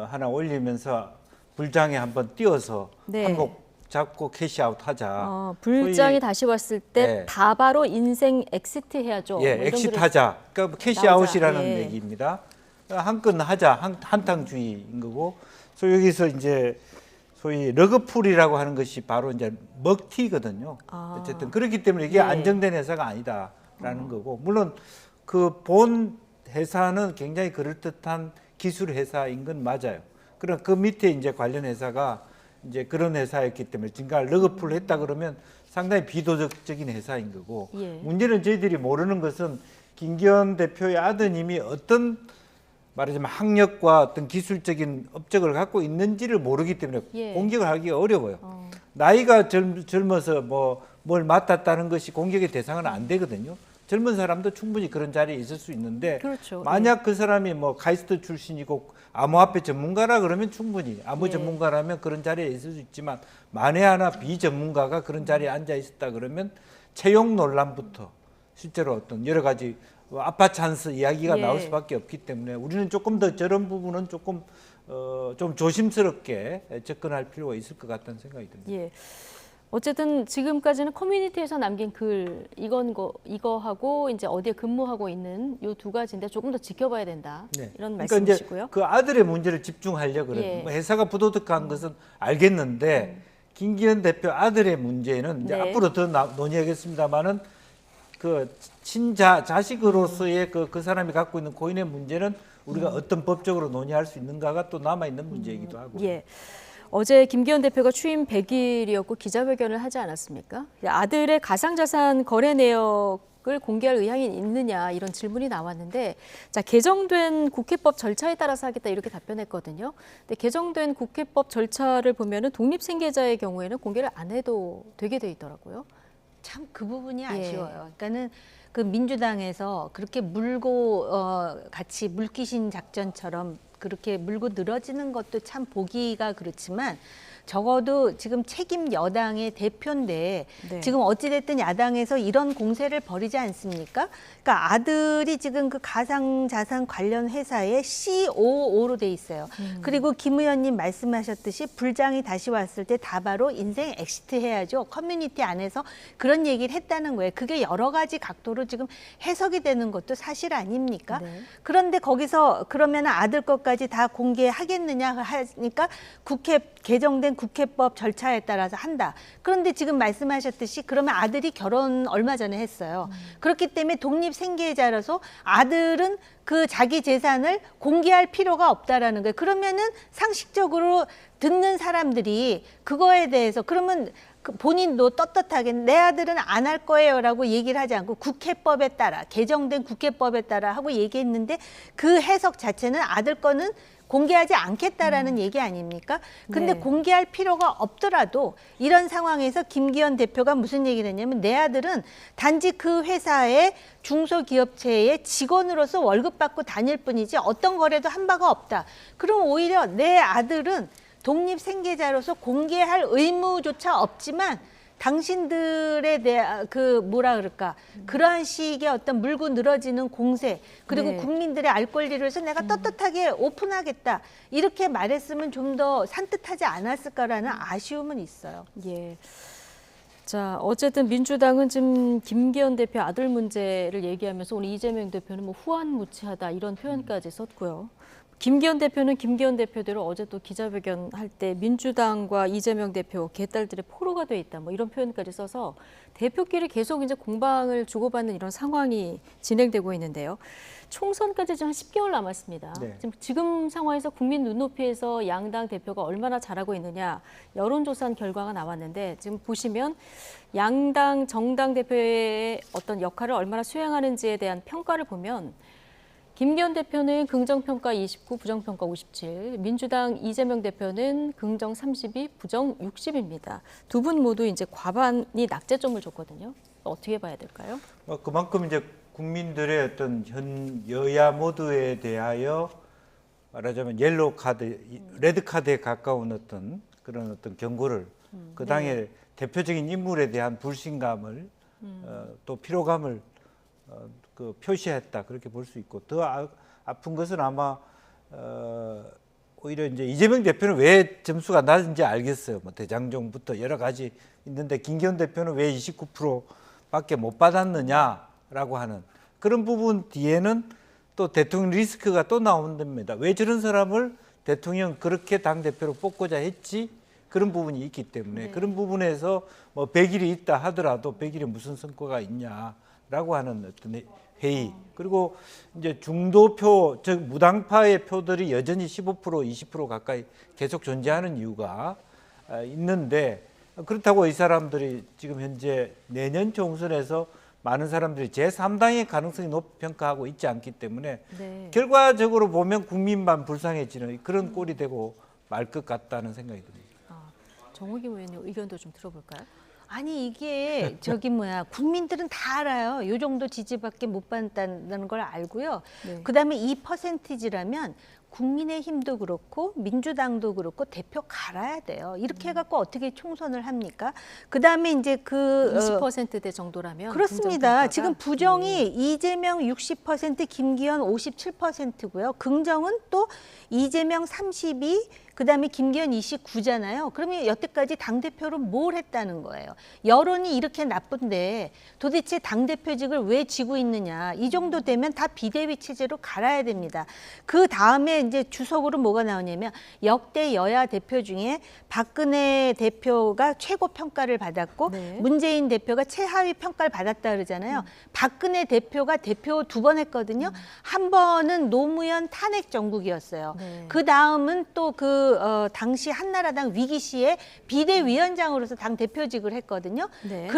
하나 올리면서 불장에 한번 띄워서 네. 한몫 잡고 캐시아웃 하자. 불장이 소위- 다시 왔을 때 네. 바로 인생 엑시트 해야죠. 예, 뭐 이런 엑시트 글을- 하자. 그러니까 캐시아웃이라는 예. 얘기입니다. 한 건 하자, 한탕주의인 거고. 그래서 여기서 이제 소위 러그풀이라고 하는 것이 바로 이제 먹튀거든요. 어쨌든 그렇기 때문에 이게 네. 안정된 회사가 아니다라는 거고. 물론 그 본 회사는 굉장히 그럴듯한 기술 회사인 건 맞아요. 그럼 그 밑에 이제 관련 회사가 이제 그런 회사였기 때문에 지금 러그풀 했다 그러면 상당히 비도덕적인 회사인 거고. 예. 문제는 저희들이 모르는 것은 김기현 대표의 아드님이 어떤 말하자면 학력과 어떤 기술적인 업적을 갖고 있는지를 모르기 때문에 예. 공격을 하기가 어려워요. 나이가 젊어서 뭐 뭘 맡았다는 것이 공격의 대상은 안 되거든요. 젊은 사람도 충분히 그런 자리에 있을 수 있는데 그렇죠. 만약 그 사람이 뭐 카이스트 출신이고 암호화폐 전문가라 그러면 충분히 암호 예. 전문가라면 그런 자리에 있을 수 있지만 만에 하나 비전문가가 그런 자리에 앉아 있었다 그러면 채용 논란부터 실제로 어떤 여러 가지 아빠 찬스 이야기가 예. 나올 수밖에 없기 때문에 우리는 조금 더 저런 부분은 조금 좀 조심스럽게 접근할 필요가 있을 것 같다는 생각이 듭니다. 예. 어쨌든 지금까지는 커뮤니티에서 남긴 글 이거 하고 이제 어디에 근무하고 있는 요 두 가지인데 조금 더 지켜봐야 된다. 네. 이런 그러니까 이제 말씀이시고요. 그 아들의 문제를 집중하려고 그래요. 예. 뭐 회사가 부도덕한 것은 알겠는데 김기현 대표 아들의 문제는 이제 네. 앞으로 더 논의하겠습니다만은 그 자식으로서의 그 사람이 갖고 있는 고인의 문제는 우리가 어떤 법적으로 논의할 수 있는가가 또 남아 있는 문제이기도 하고. 예. 어제 김기현 대표가 취임 100일이었고 기자회견을 하지 않았습니까? 아들의 가상자산 거래 내역을 공개할 의향이 있느냐 이런 질문이 나왔는데 자 개정된 국회법 절차에 따라서 하겠다 이렇게 답변했거든요. 근데 개정된 국회법 절차를 보면은 독립생계자의 경우에는 공개를 안 해도 되게 돼 있더라고요. 참 그 부분이 예. 아쉬워요. 그러니까는 그 민주당에서 그렇게 물고 같이 물귀신 작전처럼 그렇게 물고 늘어지는 것도 참 보기가 그렇지만 적어도 지금 책임 여당의 대표인데 네. 지금 어찌됐든 야당에서 이런 공세를 벌이지 않습니까? 그러니까 아들이 지금 그 가상자산 관련 회사에 COO로 돼 있어요. 그리고 김 의원님 말씀하셨듯이 불장이 다시 왔을 때 다 바로 인생 엑시트 해야죠. 커뮤니티 안에서 그런 얘기를 했다는 거예요. 그게 여러 가지 각도로 지금 해석이 되는 것도 사실 아닙니까? 네. 그런데 거기서 그러면 아들 것까지 다 공개하겠느냐 하니까 개정된 국회법 절차에 따라서 한다. 그런데 지금 말씀하셨듯이 그러면 아들이 결혼 얼마 전에 했어요. 그렇기 때문에 독립생계자라서 아들은 그 자기 재산을 공개할 필요가 없다라는 거예요. 그러면은 상식적으로 듣는 사람들이 그거에 대해서 그러면 그 본인도 떳떳하게 내 아들은 안 할 거예요라고 얘기를 하지 않고 국회법에 따라 개정된 국회법에 따라 하고 얘기했는데 그 해석 자체는 아들 거는 공개하지 않겠다라는 얘기 아닙니까? 근데 네. 공개할 필요가 없더라도 이런 상황에서 김기현 대표가 무슨 얘기를 했냐면 내 아들은 단지 그 회사의 중소기업체의 직원으로서 월급 받고 다닐 뿐이지 어떤 거래도 한 바가 없다. 그럼 오히려 내 아들은 독립생계자로서 공개할 의무조차 없지만 당신들에 대한 그 뭐라 그럴까 그러한 식의 어떤 물고 늘어지는 공세 그리고 네. 국민들의 알 권리를 위해서 내가 떳떳하게 오픈하겠다 이렇게 말했으면 좀 더 산뜻하지 않았을까라는 아쉬움은 있어요. 예. 자, 어쨌든 민주당은 지금 김기현 대표 아들 문제를 얘기하면서 오늘 이재명 대표는 뭐 후한무치하다 이런 표현까지 썼고요. 김기현 대표는 김기현 대표대로 어제 또 기자회견 할 때 민주당과 이재명 대표 개딸들의 포로가 돼 있다 뭐 이런 표현까지 써서 대표끼리 계속 이제 공방을 주고받는 이런 상황이 진행되고 있는데요. 총선까지 지금 한 10개월 남았습니다. 네. 지금 상황에서 국민 눈높이에서 양당 대표가 얼마나 잘하고 있느냐 여론조사 결과가 나왔는데 지금 보시면 양당 정당 대표의 어떤 역할을 얼마나 수행하는지에 대한 평가를 보면 김기현 대표는 긍정평가 29, 부정평가 57, 민주당 이재명 대표는 긍정 32, 부정 60입니다. 두 분 모두 이제 과반이 낙제점을 줬거든요. 어떻게 봐야 될까요? 그만큼 이제 국민들의 어떤 현 여야 모두에 대하여 말하자면 옐로우 카드, 레드 카드에 가까운 어떤 그런 어떤 경고를 그 당의 대표적인 인물에 대한 불신감을 또 피로감을 그 표시했다 그렇게 볼 수 있고 더 아픈 것은 아마 오히려 이제 이재명 대표는 왜 점수가 낮은지 알겠어요. 뭐 대장정부터 여러 가지 있는데 김기현 대표는 왜 29%밖에 못 받았느냐라고 하는 그런 부분 뒤에는 또 대통령 리스크가 또 나온답니다. 왜 저런 사람을 대통령 그렇게 당 대표로 뽑고자 했지? 그런 부분이 있기 때문에 네. 그런 부분에서 뭐 100일이 있다 하더라도 100일에 무슨 성과가 있냐라고 하는 어떤 회의 그리고 이제 중도표 즉 무당파의 표들이 여전히 15% 20% 가까이 계속 존재하는 이유가 있는데 그렇다고 이 사람들이 지금 현재 내년 총선에서 많은 사람들이 제3당의 가능성이 높이 평가하고 있지 않기 때문에 네. 결과적으로 보면 국민만 불쌍해지는 그런 꼴이 되고 말 것 같다는 생각이 듭니다. 정호김 의원님 의견도 좀 들어볼까요? 아니 이게 국민들은 다 알아요. 요 정도 지지밖에 못 받는다는 걸 알고요. 네. 그다음에 이 퍼센티지라면 국민의힘도 그렇고 민주당도 그렇고 대표 갈아야 돼요. 이렇게 해갖고 어떻게 총선을 합니까? 그다음에 이제 20%대 정도라면 그렇습니다. 긍정평가가? 지금 부정이 이재명 60%, 김기현 57%고요. 긍정은 또 이재명 32, 그다음에 김기현 29잖아요. 그러면 여태까지 당대표로 뭘 했다는 거예요. 여론이 이렇게 나쁜데 도대체 당대표직을 왜 쥐고 있느냐. 이 정도 되면 다 비대위 체제로 갈아야 됩니다. 그 다음에 이제 주석으로 뭐가 나오냐면 역대 여야 대표 중에 박근혜 대표가 최고 평가를 받았고 네. 문재인 대표가 최하위 평가를 받았다 그러잖아요. 박근혜 대표가 대표 2번 했거든요. 한 번은 노무현 탄핵 정국이었어요. 네. 그 다음은 또 당시 한나라당 위기 시에 비대위원장으로서 당 대표직을 했거든요. 네.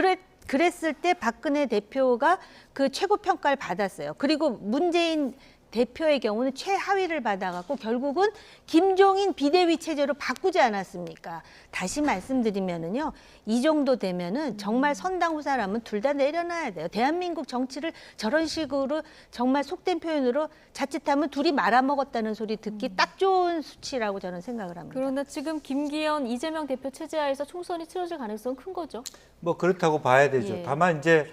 그랬을 때 박근혜 대표가 그 최고 평가를 받았어요. 그리고 문재인 대표의 경우는 최하위를 받아갖고 결국은 김종인 비대위 체제로 바꾸지 않았습니까? 다시 말씀드리면은요, 이 정도 되면은 정말 선당 후사라면 둘 다 내려놔야 돼요. 대한민국 정치를 저런 식으로 정말 속된 표현으로 자칫하면 둘이 말아먹었다는 소리 듣기 딱 좋은 수치라고 저는 생각을 합니다. 그러나 지금 김기현, 이재명 대표 체제하에서 총선이 치러질 가능성은 큰 거죠? 뭐 그렇다고 봐야 되죠. 예. 다만 이제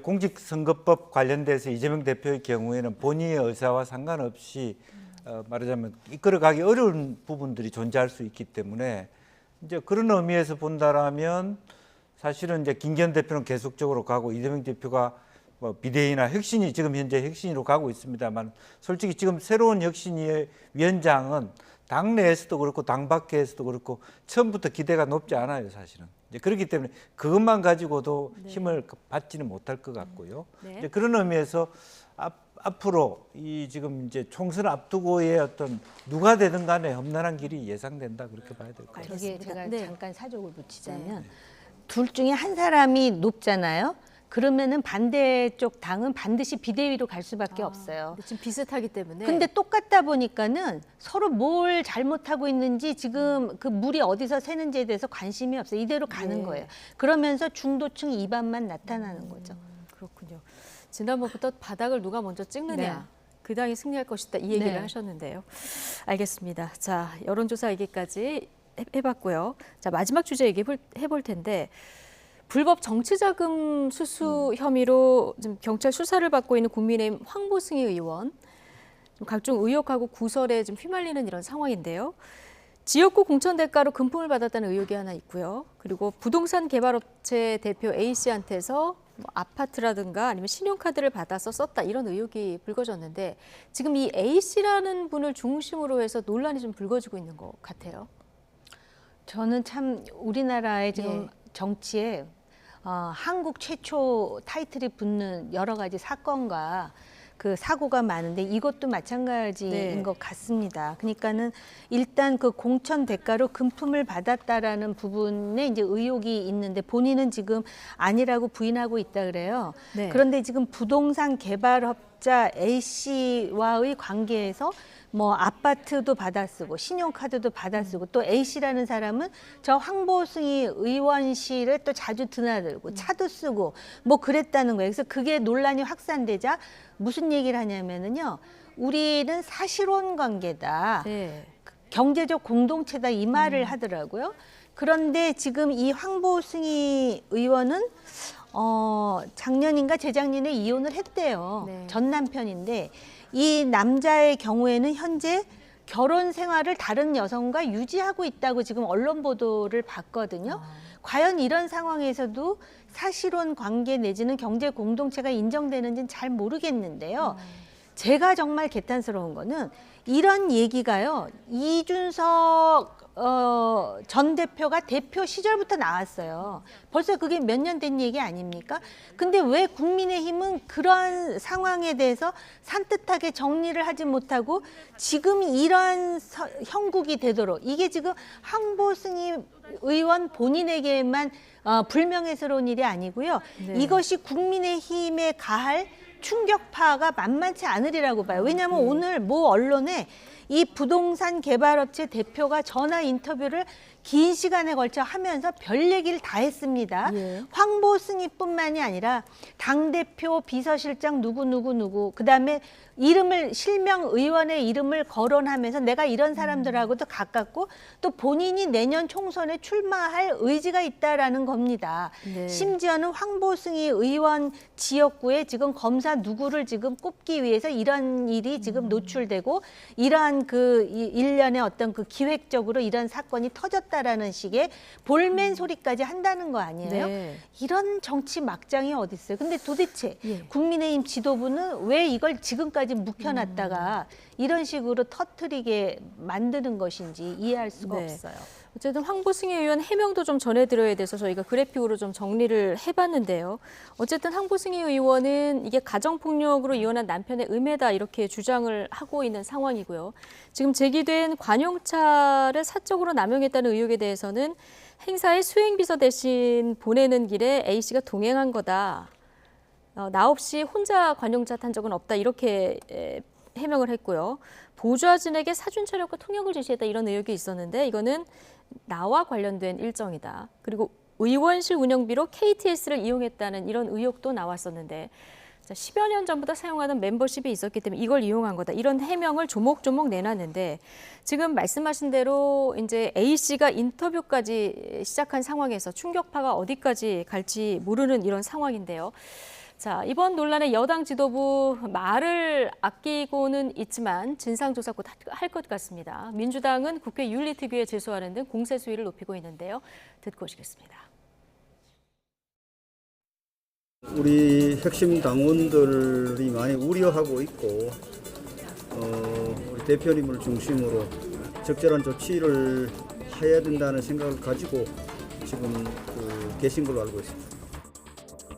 공직선거법 관련돼서 이재명 대표의 경우에는 본인의 의사와 상관없이 말하자면 이끌어가기 어려운 부분들이 존재할 수 있기 때문에 이제 그런 의미에서 본다라면 사실은 이제 김기현 대표는 계속적으로 가고 이재명 대표가 뭐 비대위나 혁신이 지금 현재 혁신위로 가고 있습니다만 솔직히 지금 새로운 혁신위의 위원장은 당 내에서도 그렇고 당 밖에서도 그렇고 처음부터 기대가 높지 않아요, 사실은. 이제 그렇기 때문에 그것만 가지고도 힘을 받지는 못할 것 같고요. 네. 이제 그런 의미에서 앞으로 이 지금 이제 총선 앞두고의 어떤 누가 되든 간에 험난한 길이 예상된다 그렇게 봐야 될 것 같아요. 저기에 제가 네. 잠깐 사족을 붙이자면 둘 중에 한 사람이 높잖아요. 그러면은 반대쪽 당은 반드시 비대위로 갈 수밖에 없어요. 근데 지금 비슷하기 때문에. 근데 똑같다 보니까는 서로 뭘 잘못하고 있는지 지금 그 물이 어디서 새는지에 대해서 관심이 없어요. 이대로 가는 네. 거예요. 그러면서 중도층 이반만 나타나는 거죠. 그렇군요. 지난번부터 바닥을 누가 먼저 찍느냐. 네. 그 당이 승리할 것이다. 이 얘기를 네. 하셨는데요. 알겠습니다. 자, 여론조사 얘기까지 해봤고요. 자, 마지막 주제 얘기 해볼 텐데 불법 정치자금 수수 혐의로 지금 경찰 수사를 받고 있는 국민의힘 황보승희 의원 각종 의혹하고 구설에 좀 휘말리는 이런 상황인데요. 지역구 공천 대가로 금품을 받았다는 의혹이 하나 있고요. 그리고 부동산 개발업체 대표 A 씨한테서 뭐 아파트라든가 아니면 신용카드를 받아서 썼다 이런 의혹이 불거졌는데 지금 이 A 씨라는 분을 중심으로 해서 논란이 좀 불거지고 있는 것 같아요. 저는 참 우리나라의 지금 예. 정치에 한국 최초 타이틀이 붙는 여러 가지 사건과 그 사고가 많은데 이것도 마찬가지인 네. 것 같습니다. 그러니까는 일단 그 공천 대가로 금품을 받았다라는 부분에 이제 의혹이 있는데 본인은 지금 아니라고 부인하고 있다 그래요. 네. 그런데 지금 부동산 개발업자 A 씨와의 관계에서 뭐 아파트도 받아쓰고 신용카드도 받아쓰고 또 A 씨라는 사람은 저 황보승희 의원실을 또 자주 드나들고 차도 쓰고 뭐 그랬다는 거예요. 그래서 그게 논란이 확산되자 무슨 얘기를 하냐면은요. 우리는 사실혼 관계다. 네. 경제적 공동체다 이 말을 하더라고요. 그런데 지금 이 황보승희 의원은 작년인가 재작년에 이혼을 했대요. 네. 전 남편인데 이 남자의 경우에는 현재 결혼 생활을 다른 여성과 유지하고 있다고 지금 언론 보도를 봤거든요. 과연 이런 상황에서도 사실혼 관계 내지는 경제 공동체가 인정되는지는 잘 모르겠는데요. 제가 정말 개탄스러운 거는 이런 얘기가요. 이준석 전 대표가 대표 시절부터 나왔어요. 벌써 그게 몇 년 된 얘기 아닙니까? 근데 왜 국민의힘은 그런 상황에 대해서 산뜻하게 정리를 하지 못하고 지금 이런 형국이 되도록 이게 지금 황보승희 의원 본인에게만 불명예스러운 일이 아니고요. 네. 이것이 국민의힘에 가할 충격파가 만만치 않으리라고 봐요. 왜냐하면 오늘 모 언론에 이 부동산 개발업체 대표가 전화 인터뷰를 긴 시간에 걸쳐 하면서 별 얘기를 다 했습니다. 예. 황보승희뿐만이 아니라 당대표 비서실장 누구 그다음에 이름을 실명 의원의 이름을 거론하면서 내가 이런 사람들하고도 가깝고 또 본인이 내년 총선에 출마할 의지가 있다라는 겁니다. 네. 심지어는 황보승희 의원 지역구에 지금 검사 누구를 지금 꼽기 위해서 이런 일이 지금 노출되고 이러한 그 일련의 어떤 그 기획적으로 이런 사건이 터졌다라는 식의 볼멘 소리까지 한다는 거 아니에요? 네. 이런 정치 막장이 어디 있어요? 근데 도대체 예. 국민의힘 지도부는 왜 이걸 지금까지 묵혀놨다가 이런 식으로 터트리게 만드는 것인지 이해할 수가 네. 없어요. 어쨌든 황보승희 의원 해명도 좀 전해드려야 돼서 저희가 그래픽으로 좀 정리를 해봤는데요. 어쨌든 황보승희 의원은 이게 가정폭력으로 이혼한 남편의 음해다 이렇게 주장을 하고 있는 상황이고요. 지금 제기된 관용차를 사적으로 남용했다는 의혹에 대해서는 행사에 수행비서 대신 보내는 길에 A 씨가 동행한 거다. 나 없이 혼자 관용차 탄 적은 없다 이렇게 해명을 했고요. 보좌진에게 사준 차량과 통역을 지시했다 이런 의혹이 있었는데 이거는 나와 관련된 일정이다. 그리고 의원실 운영비로 KTX를 이용했다는 이런 의혹도 나왔었는데 10여 년 전부터 사용하는 멤버십이 있었기 때문에 이걸 이용한 거다. 이런 해명을 조목조목 내놨는데 지금 말씀하신 대로 이제 A 씨가 인터뷰까지 시작한 상황에서 충격파가 어디까지 갈지 모르는 이런 상황인데요. 자, 이번 논란에 여당 지도부 말을 아끼고는 있지만 진상조사 곧 할 것 같습니다. 민주당은 국회 윤리특위에 제소하는 등 공세 수위를 높이고 있는데요. 듣고 오시겠습니다. 우리 핵심 당원들이 많이 우려하고 있고 우리 대표님을 중심으로 적절한 조치를 해야 된다는 생각을 가지고 지금 계신 걸로 알고 있습니다.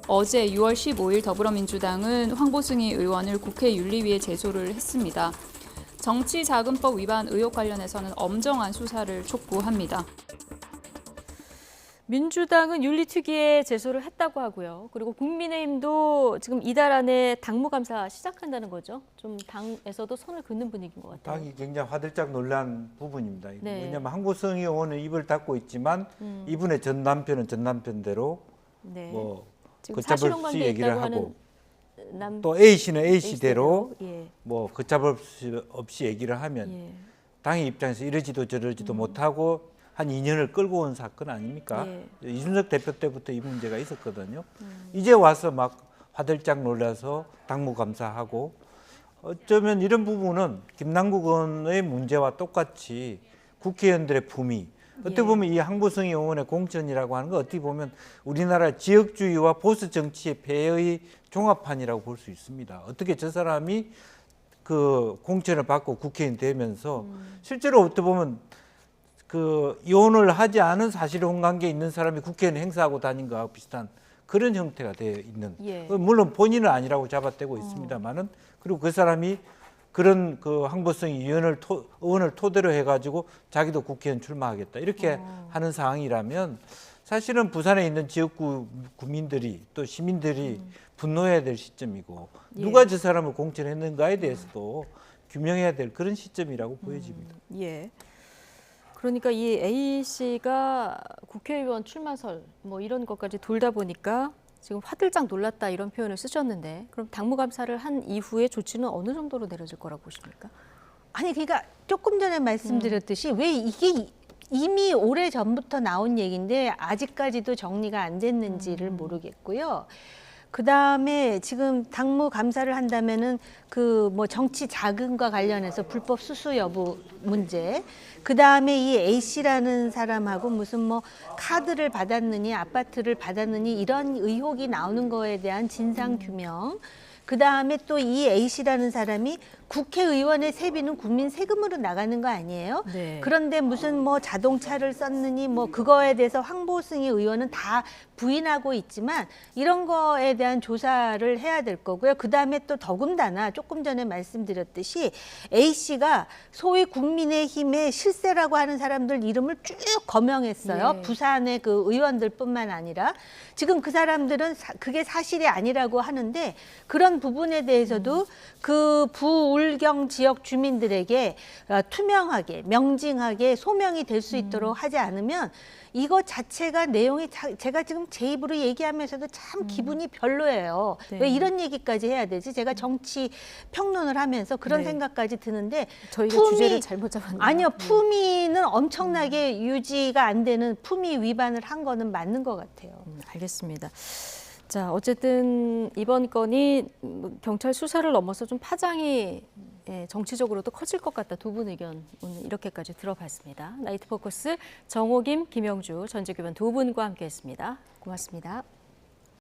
어제 6월 15일 더불어민주당은 황보승희 의원을 국회 윤리위에 제소를 했습니다. 정치자금법 위반 의혹 관련해서는 엄정한 수사를 촉구합니다. 민주당은 윤리특위에 제소를 했다고 하고요. 그리고 국민의힘도 지금 이달 안에 당무감사 시작한다는 거죠. 좀 당에서도 손을 긋는 분위기인 것 같아요. 당이 굉장히 화들짝 놀란 부분입니다. 네. 왜냐하면 한국성의 의원은 입을 닫고 있지만 이분의 전 남편은 전 남편대로 네. 뭐 지금 걷잡을 사실혼 수 관계에 얘기를 있다고 하고 하는 남 또 A 씨는 A 씨대로 예. 뭐 걷잡을 수 없이 얘기를 하면 예. 당의 입장에서 이러지도 저러지도 못하고 한 2년을 끌고 온 사건 아닙니까? 예. 이준석 대표 때부터 이 문제가 있었거든요. 이제 와서 막 화들짝 놀라서 당무감사하고 어쩌면 이런 부분은 김남국 의원의 문제와 똑같이 국회의원들의 품위 어떻게 보면 이 항보성 의원의 공천이라고 하는 거 어떻게 보면 우리나라 지역주의와 보수 정치의 폐해의 종합판이라고 볼 수 있습니다. 어떻게 저 사람이 그 공천을 받고 국회의원 되면서 실제로 어떻게 보면 그 이혼을 하지 않은 사실혼 관계에 있는 사람이 국회의원 행사하고 다닌 거하고 비슷한 그런 형태가 되어 있는. 예. 물론 본인은 아니라고 잡아떼고 있습니다만은 그리고 그 사람이 그런 그 항보성 의원을 토대로 해가지고 자기도 국회의원 출마하겠다 이렇게 하는 상황이라면 사실은 부산에 있는 지역구 구민들이 또 시민들이 분노해야 될 시점이고 누가 저 사람을 공천했는가에 대해서도 규명해야 될 그런 시점이라고 보여집니다. 예. 그러니까 이 A 씨가 국회의원 출마설 뭐 이런 것까지 돌다 보니까 지금 화들짝 놀랐다 이런 표현을 쓰셨는데 그럼 당무감사를 한 이후에 조치는 어느 정도로 내려질 거라고 보십니까? 아니 그러니까 조금 전에 말씀드렸듯이 왜 이게 이미 오래 전부터 나온 얘기인데 아직까지도 정리가 안 됐는지를 모르겠고요. 그 다음에 지금 당무 감사를 한다면은 그 뭐 정치 자금과 관련해서 불법 수수 여부 문제, 그 다음에 이 A 씨라는 사람하고 무슨 뭐 카드를 받았느니 아파트를 받았느니 이런 의혹이 나오는 거에 대한 진상 규명. 그 다음에 또 이 A 씨라는 사람이 국회의원의 세비는 국민 세금으로 나가는 거 아니에요? 네. 그런데 무슨 뭐 자동차를 썼느니 뭐 그거에 대해서 황보승희 의원은 다 부인하고 있지만 이런 거에 대한 조사를 해야 될 거고요. 그 다음에 또 더군다나 조금 전에 말씀드렸듯이 A 씨가 소위 국민의힘의 실세라고 하는 사람들 이름을 쭉 거명했어요. 예. 부산의 그 의원들뿐만 아니라 지금 그 사람들은 그게 사실이 아니라고 하는데 그런 부분에 대해서도 그 부울경 지역 주민들에게 투명하게 명징하게 소명이 될 수 있도록 하지 않으면 이거 자체가 내용이 제가 지금 제 입으로 얘기하면서도 참 기분이 별로예요. 네. 왜 이런 얘기까지 해야 되지? 제가 정치 평론을 하면서 그런 네. 생각까지 드는데 저희가 주제를 잘못 잡았네요. 아니요. 품위는 엄청나게 유지가 안 되는 품위 위반을 한 거는 맞는 것 같아요. 알겠습니다. 자, 어쨌든 이번 건이 경찰 수사를 넘어서 좀 파장이 정치적으로도 커질 것 같다. 두 분 의견 오늘 이렇게까지 들어봤습니다. 나이트 포커스 정호김, 김영주 전직 의원 두 분과 함께했습니다. 고맙습니다.